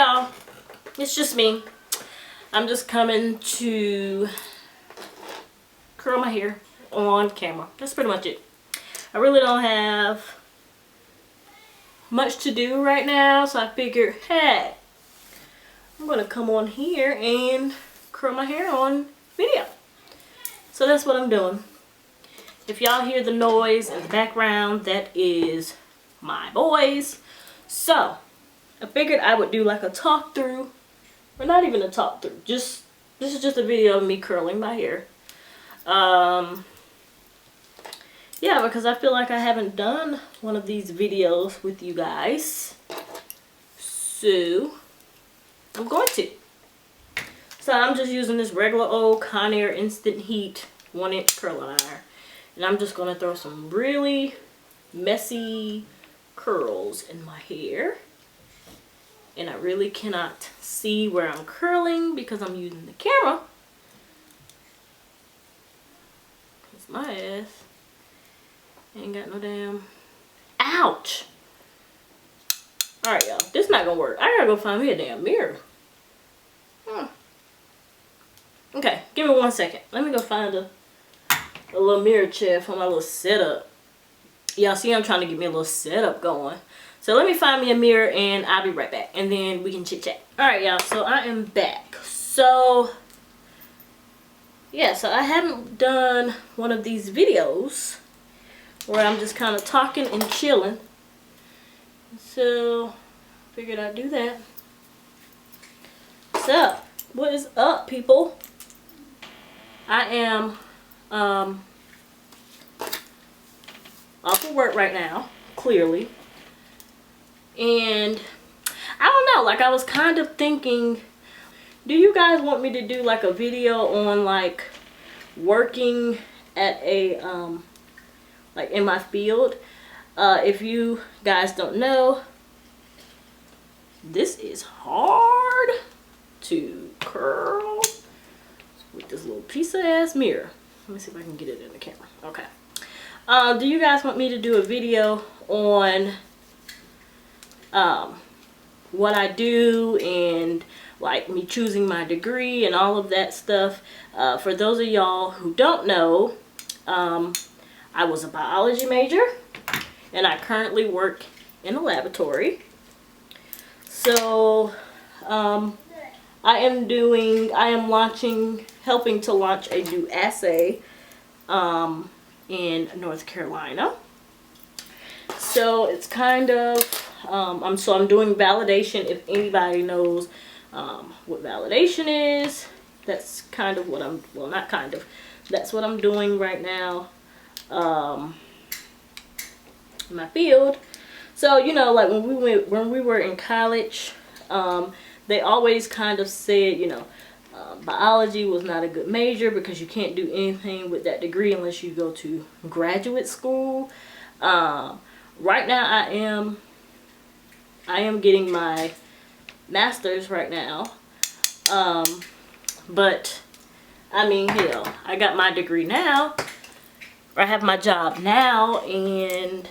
y'all, it's just me. I'm just coming to curl my hair on camera. That's pretty much it. I really don't have much to do right now, so I figured, hey, I'm gonna come on here and curl my hair on video. So that's what I'm doing. If y'all hear the noise in the background, that is my boys. So I figured I would do like a talk through, or not even a talk through, just this is just a video of me curling my hair. Yeah, because I feel like I haven't done one of these videos with you guys, so I'm going to. So I'm just using this regular old Conair Instant Heat 1-inch curling iron, and I'm just going to throw some really messy curls in my hair. And I really cannot see where I'm curling because I'm using the camera. Because my ass ain't got no damn... Ouch! Alright, y'all. This is not going to work. I gotta go find me a damn mirror. Okay, give me 1 second. Let me go find a little mirror chair for my little setup. Y'all see I'm trying to get me a little setup going. So let me find me a mirror and I'll be right back. And then we can chit chat. Alright, y'all. So I am back. So, yeah. So I haven't done one of these videos where I'm just kind of talking and chilling. So, figured I'd do that. So, what is up, people? I am off of work right now, clearly. And I don't know, like I was kind of thinking, do you guys want me to do like a video on like working at a like in my field? If you guys don't know, this is hard to curl with this little piece of ass mirror. Let me see if I can get it in the camera. Okay. Do you guys want me to do a video on what I do and like me choosing my degree and all of that stuff? For those of y'all who don't know, I was a biology major and I currently work in a laboratory. So I am helping to launch a new assay in North Carolina. So it's kind of I'm doing validation. If anybody knows what validation is, that's kind of what I'm, well, not kind of, that's what I'm doing right now in my field. So, you know, like when we were in college, they always kind of said, you know, biology was not a good major because you can't do anything with that degree unless you go to graduate school. Right now I am getting my master's right now. But I mean, hell, I got my degree now. I have my job now, and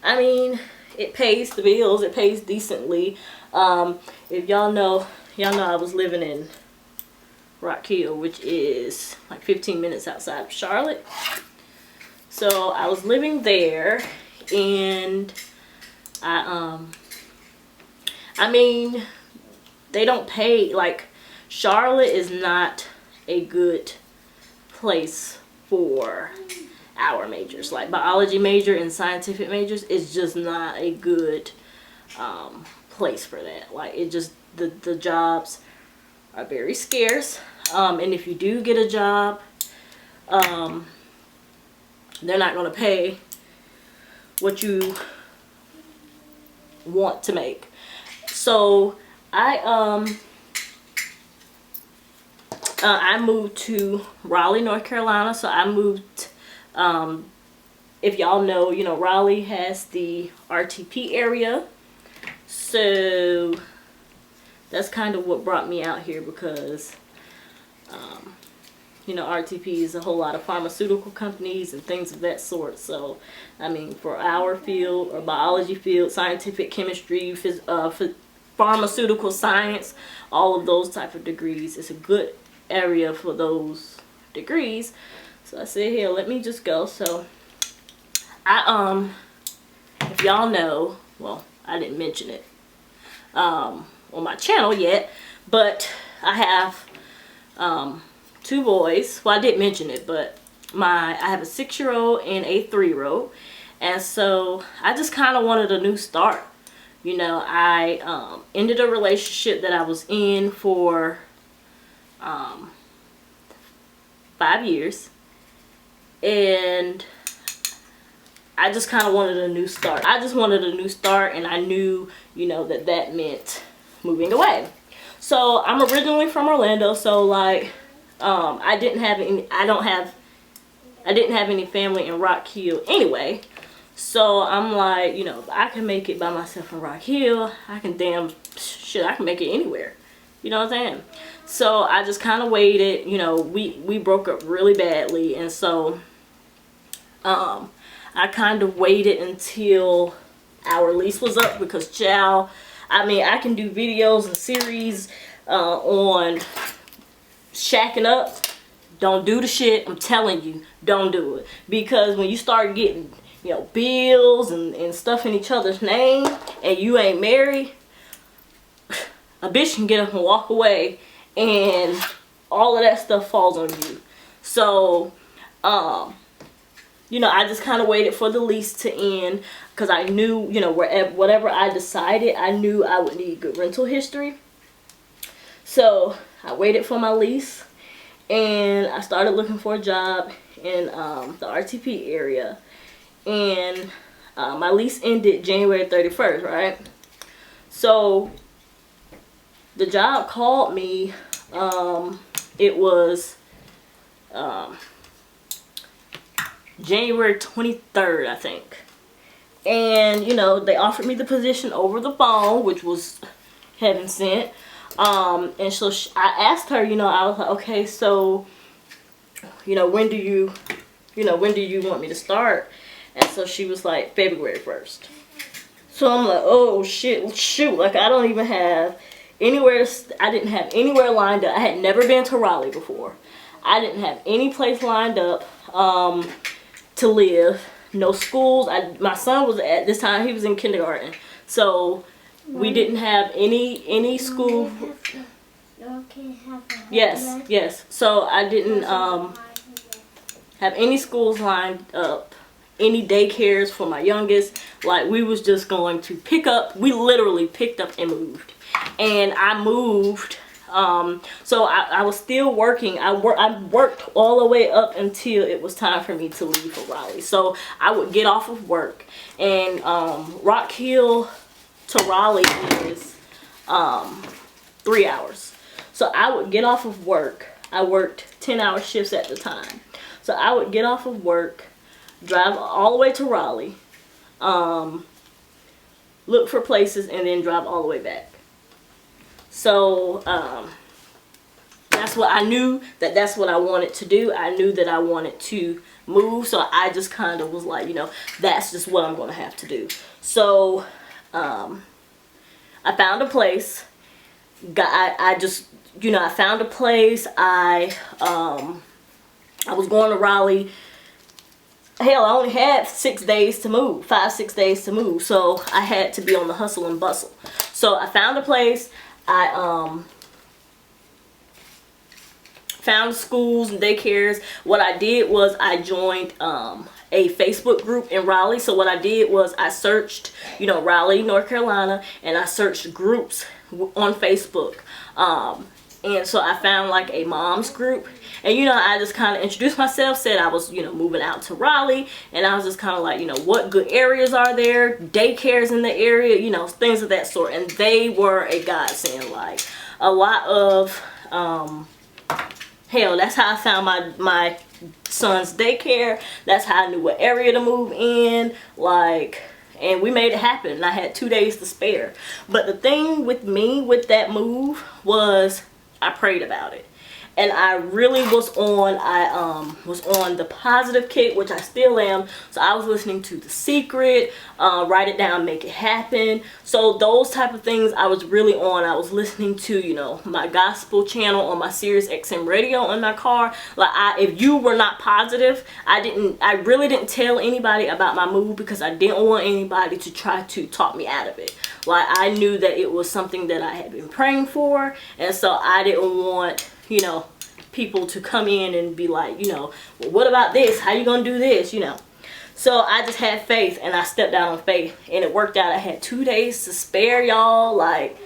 I mean, it pays the bills. It pays decently. If y'all know I was living in Rock Hill, which is like 15 minutes outside of Charlotte. So I was living there, and I mean, they don't pay, like, Charlotte is not a good place for our majors. Like biology major and scientific majors is just not a good place for that. Like, it just, the jobs are very scarce, and if you do get a job, they're not going to pay what you want to make. So I moved to Raleigh, North Carolina. So I moved, if y'all know, you know, Raleigh has the RTP area. So that's kind of what brought me out here, because you know, RTP is a whole lot of pharmaceutical companies and things of that sort. So I mean, for our field, or biology field, scientific chemistry, pharmaceutical science, all of those type of degrees. It's a good area for those degrees. So I said, here, let me just go. So I if y'all know, well, I didn't mention it on my channel yet, but I have 2 boys. Well, I didn't mention it, but I have a 6-year-old and a 3-year-old, and so I just kind of wanted a new start. You know, I ended a relationship that I was in for 5 years, and I just kind of wanted a new start. I just wanted a new start, and I knew, you know, that that meant moving away. So I'm originally from Orlando, so like I didn't have any family in Rock Hill anyway. So I'm like, you know, I can make it by myself in Rock Hill. I can I can make it anywhere. You know what I'm saying? So I just kind of waited. You know, we broke up really badly, and so I kind of waited until our lease was up, because child, I mean, I can do videos and series on shacking up. Don't do the shit. I'm telling you, don't do it. Because when you start getting, you know, bills and stuff in each other's name, and you ain't married, a bitch can get up and walk away, and all of that stuff falls on you. So, you know, I just kind of waited for the lease to end, because I knew, you know, whatever I decided, I knew I would need good rental history. So I waited for my lease, and I started looking for a job in the RTP area, and my lease ended January 31st, right? So the job called me. It was January 23rd, I think. And, you know, they offered me the position over the phone, which was heaven sent. And so I asked her, you know, I was like, okay, so, you know, when do you want me to start? And so she was like, February 1st. So I'm like, oh shit, shoot, like I don't even have anywhere I didn't have anywhere lined up. I had never been to Raleigh before. I didn't have any place lined up to live. No schools. My son was, at this time, he was in kindergarten. So we didn't have any school. Yes. So I didn't have any schools lined up, any daycares for my youngest. Like, we was just going to pick up. We literally picked up and moved. And I moved. So I was still working. I worked all the way up until it was time for me to leave for Raleigh. So I would get off of work, and Rock Hill to Raleigh is 3 hours. So I would get off of work. I worked 10-hour shifts at the time. So I would get off of work, drive all the way to Raleigh, look for places, and then drive all the way back. So that's what I knew, that's what I wanted to do. I knew that I wanted to move, so I just kind of was like, you know, that's just what I'm going to have to do. So I found a place. I just, you know, I found a place. I was going to Raleigh. Hell, I only had 6 days to move, 5-6 days to move. So I had to be on the hustle and bustle. So I found a place. I found schools and daycares. What I did was I joined a Facebook group in Raleigh. So what I did was I searched, you know, Raleigh, North Carolina, and I searched groups on Facebook. And so I found like a mom's group, and you know, I just kind of introduced myself, said I was, you know, moving out to Raleigh, and I was just kind of like, you know, what good areas are there, daycares in the area, you know, things of that sort. And they were a godsend. Like a lot of hell, that's how I found my son's daycare. That's how I knew what area to move in. Like, and we made it happen, and I had 2 days to spare. But the thing with me with that move was I prayed about it. and I really was on, was on the positive kick, which I still am. So I was listening to The Secret, Write It Down, Make It Happen. So those type of things I was really on. I was listening to, you know, my gospel channel on my Sirius XM radio in my car. Like, if you were not positive, I really didn't tell anybody about my move, because I didn't want anybody to try to talk me out of it. Like, I knew that it was something that I had been praying for, and so I didn't want, you know, people to come in and be like, you know, well, what about this? How you gonna do this? You know. So I just had faith, and I stepped out on faith, and it worked out. I had 2 days to spare, y'all. Like,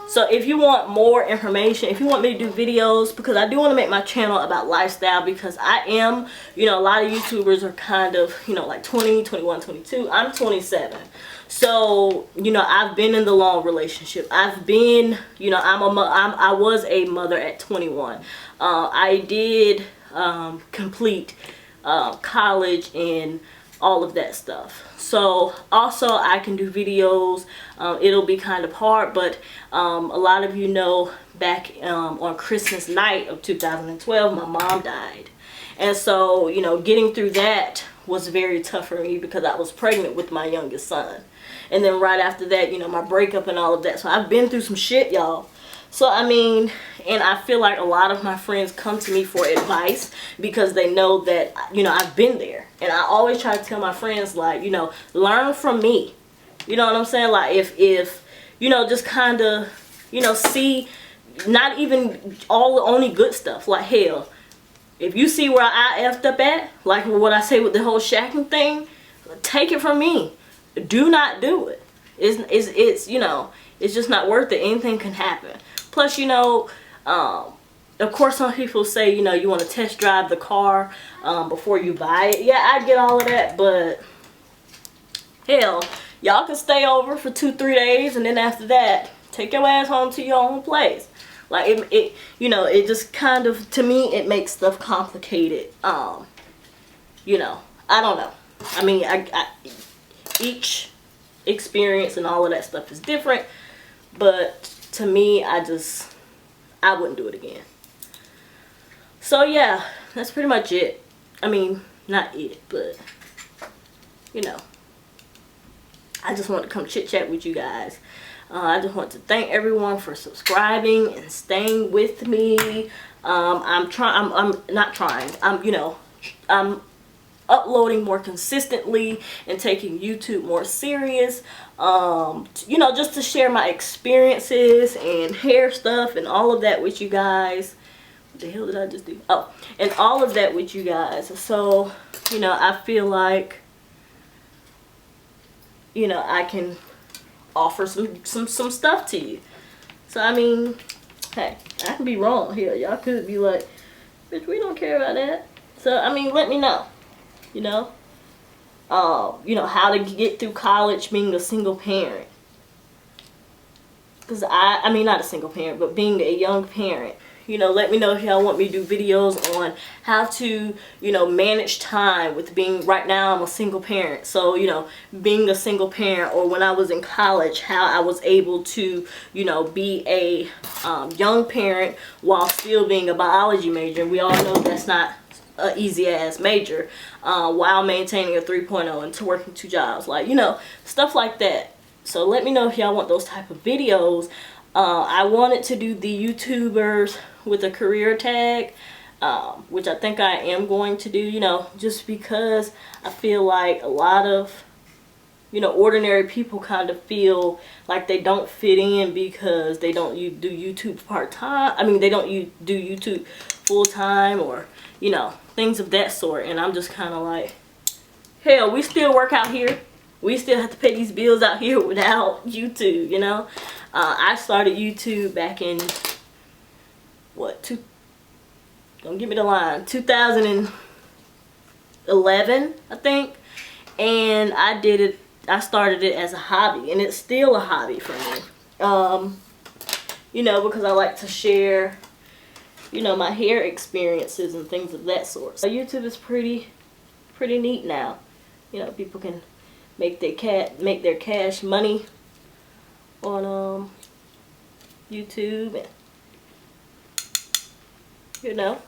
so if you want more information, if you want me to do videos, because I do want to make my channel about lifestyle, because I am, you know, a lot of YouTubers are kind of, you know, like 20, 21, 22. I'm 27. So, you know, I've been in the long relationship. I've been, you know, I was a mother at 21. I did complete college and all of that stuff. So also I can do videos. It'll be kind of hard, but a lot of you know, back on Christmas night of 2012, my mom died. And so, you know, getting through that was very tough for me, because I was pregnant with my youngest son. And then right after that, you know, my breakup and all of that. So I've been through some shit, y'all. So, I mean, and I feel like a lot of my friends come to me for advice, because they know that, you know, I've been there. And I always try to tell my friends, like, you know, learn from me. You know what I'm saying? Like, if you know, just kind of, you know, see, not even all the only good stuff. Like, hell, if you see where I effed up at, like what I say with the whole shacking thing, take it from me. Do not do it. It's you know, it's just not worth it. Anything can happen. Plus, you know, of course some people say, you know, you want to test drive the car before you buy it. Yeah, I get all of that, but hell, y'all can stay over for 2-3 days, and then after that, take your ass home to your own place. Like, it you know, it just kind of, to me, it makes stuff complicated. You know, I don't know. I mean, each experience and all of that stuff is different, but to me, I wouldn't do it again. So yeah, that's pretty much it. I mean, not it, but you know, I just want to come chit chat with you guys. I just want to thank everyone for subscribing and staying with me. I'm you know, I'm uploading more consistently and taking YouTube more serious, you know, just to share my experiences and hair stuff and all of that with you guys. What the hell did I just do? Oh, and all of that with you guys. So, you know, I feel like, you know, I can offer some stuff to you. So, I mean, hey, I can be wrong here. Y'all could be like, bitch, we don't care about that. So, I mean, let me know. You know, you know, how to get through college being a single parent. Because I mean, not a single parent, but being a young parent. You know, let me know if y'all want me to do videos on how to, you know, manage time with being, right now I'm a single parent. So, you know, being a single parent, or when I was in college, how I was able to, you know, be a young parent while still being a biology major. We all know that's not an easy ass major, while maintaining a 3.0 and to working 2 jobs, like, you know, stuff like that. So let me know if y'all want those type of videos. I wanted to do the YouTubers with a career tag, which I think I am going to do, you know, just because I feel like a lot of, you know, ordinary people kind of feel like they don't fit in because they don't do YouTube part-time. I mean, they don't do YouTube full-time, or, you know, things of that sort. And I'm just kind of like, hell, we still work out here. We still have to pay these bills out here without YouTube, you know. I started YouTube back in, what, don't give me the line, 2011, I think. And I started it as a hobby, and it's still a hobby for me. You know, because I like to share, you know, my hair experiences and things of that sort. So YouTube is pretty neat now. You know, people can make their cash money on YouTube. And you know.